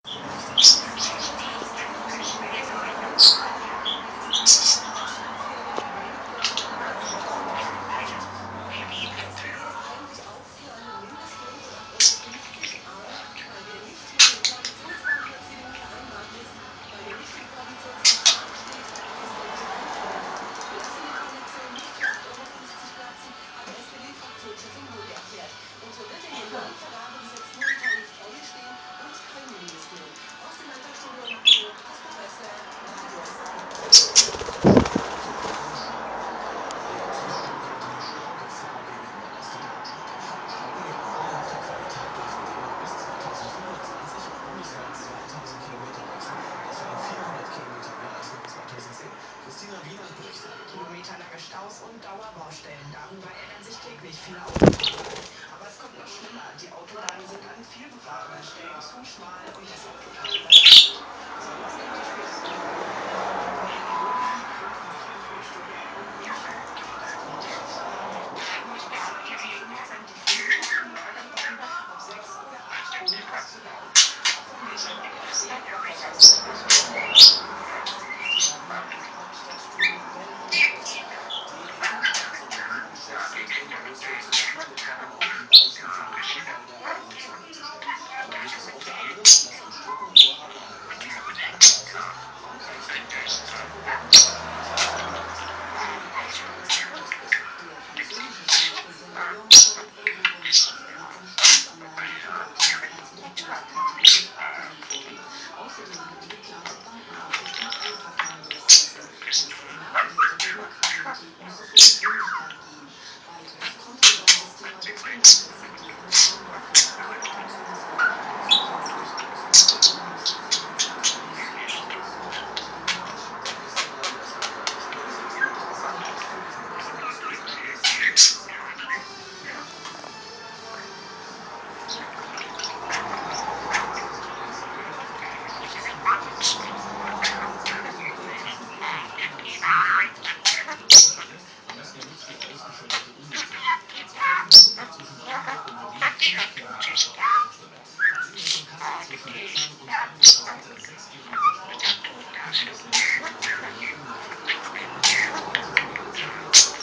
Würde ich dann auch sagen. Zwischendurch auch die starke Form gegen Ostdeutschland. Strecke grauenhafter Qualität dürfen demnach bis 2025 und bundesweit 2000 Kilometer reichen. Das wären 400 Kilometer mehr als noch 2010. Christina Wienand berichtet. Kilometerlange Staus und Dauerbaustellen. Darüber ärgern sich täglich viele Autofahrer. Aber es kommt noch schlimmer. Die Autobahnen sind an vielbefahrenen Stellen zu schmal und deshalb total überlastet. Besonders kritisch wird es in Baugebieten wie Ruhrgebiet, Friedrichshafen, Stuttgart und München. Das kritische Schienen Autobahn ab 2025 die vielbefahrenen Autobahnen ab 6 oder 8 und auszubauen. Davon gehen aber eher 10 oder voraussichtlich nur 9. Davon, Christina Wienand, Hauptstadtstudio Berlin. Die EU-Staats- und Regierungschefs sind in Brüssel zusammengekommen, um die Weichen für den Umbau der Eurozone zu stellen. Dabei geht es unter anderem um das umstrittene Vorhaben einer gemeinsamen Bankenaufsicht. Frankreich drückt dabei das Tempo der Umsetzung nicht besonders aus. Melanie Außenministerin aus Brüssel. Der französische Staatspräsident Hollande fordert Eurobonds auf, damit an Staatsanleihen der Private mit als Liquid kategorisch abgelehnt wurden. Außerdem will er die geplante Bankenaufsicht im Eilverfahren durchsetzen. Erste Bemerkungen der Bürokratie müsse vor Geschwindigkeit gehen. Weiteres kontroverses Thema dürfte noch das EDM-Sonderfonds für die Ordnungshäuser. Zusätzlich müssen die EU-Hilfsgelder für Kommission und Ressortvorteile reichen. Christina, wie das mit den Weichen durchsetzen geht, ist ein ausführlicher Bericht aus unserer ESC-Redaktion. Das ist übrigens einer von den schlechtesten Verkehrsprognosen. Derzeit wird in Köln zwischen Ulm und Neuruppin für Autofahrer gratuliert. Am besten nutzt die ausgeschilderte U-Bahn. Am 2. Februar zwischen Brandenburg und Berlin 5 Kilometer Stau auf der Strecke. A7 Richtung Kassel zwischen Hildesheim und Bad 6 Kilometer Stau. Auch ein bisschen Mist in Richtung Nähe Unna. Am Wochenende sind die Ölzentren